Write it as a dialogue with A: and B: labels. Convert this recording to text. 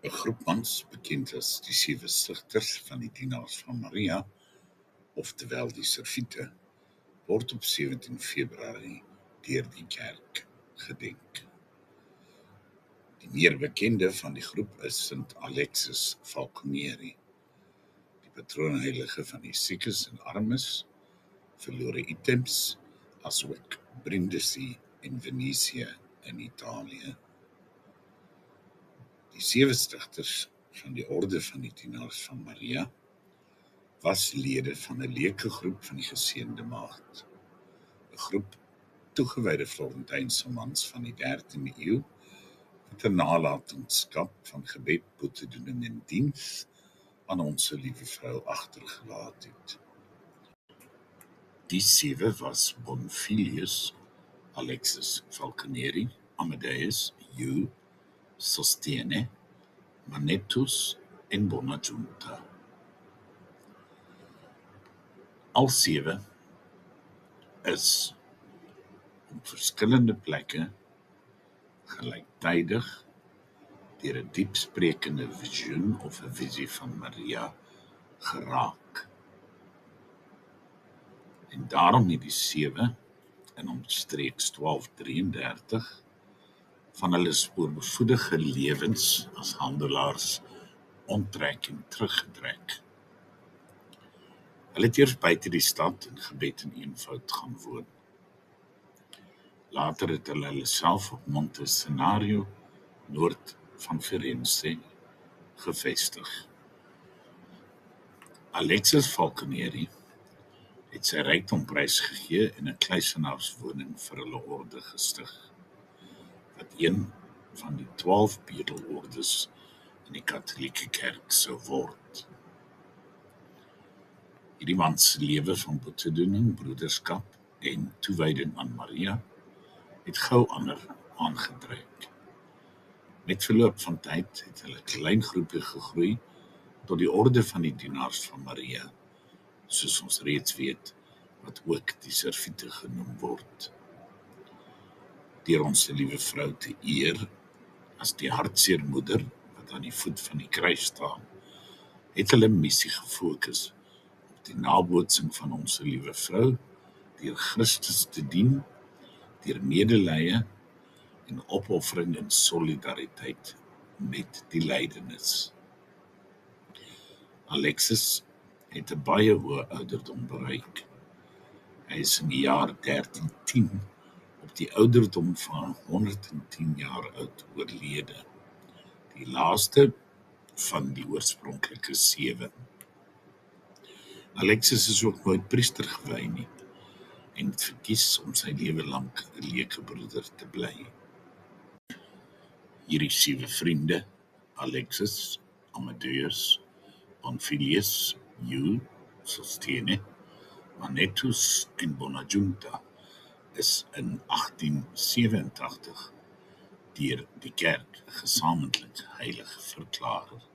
A: 'n groep mans, bekend as die 7 Sigters van die Dienaars van Maria, oftewel die Serviete, word op 17 Februarie deur die kerk gedenk. Die meer bekende van die groep is Sint Alexis Falconeri, die patroonheilige van die siekes en armes, verlore items, asook Brindisi en Venesië in Italië. Die 7 stigters van die orde van die Dienaars van Maria was lede van 'n leuke groep van die Geseënde Maagd, 'n groep toegewyde Florentynse mans van die 13de eeu wat 'n nalatenskap van gebed, boetedoening en diens aan Onse Liewe Vrou agtergelaat het. Die 7 was Bonfilius, Alexis Falconeri, Amadeus, Hugh, Sostiene, Manettus en Bonagiunta. Al 7 is op verskillende plekke gelyktydig deur 'n diepsprekende visioen of 'n visie van Maria geraak. En daarom het die 7 in omstreeks 1233 van hulle spoorbevoedige lewens as handelaars onttrek en teruggetrek. Hulle het eers buite die stad in gebed en eenvoud gaan woon. Later het hulle self op Monte Senario, noord van Firenze, gevestig. Alexis Falconeri het sy rykdom prysgegee en 'n kluisenaarswoning vir hulle orde gestig, wat een van die 12 bedelordes in die Katolieke Kerk sou word. Hierdie man se lewe van boetedoening, broederskap en toewyding aan Maria het gou ander aangetrek. Met verloop van tyd het hulle klein groepie gegroei tot die orde van die Dienaars van Maria, soos ons reeds weet, wat ook die Serviete genoem word. Deur Onse Liewe Vrou te eer as die hartseer moeder wat aan die voet van die kruis staan, het hulle missie gefokus op die nabootsing van Onse Liewe Vrou, deur Christus te dien, deur medelee en opoffering en solidariteit met die lydenis. Alexis het 'n baie hoë ouderdom bereik. Hy is in die jaar 1310 op die ouderdom van 110 jaar oud oorlede, die laaste van die oorspronklike 7. Alexis is ook nooit priester gewy nie en het verkies om sy lewe lank 'n leuke broeder te bly. Hierdie 7 vriende, Alexis, Amadeus, Bonfilius, Hugh, Sostiene, Manettus en Bonagiunta, is in 1887 deur die kerk gesamentlik heilig verklaar.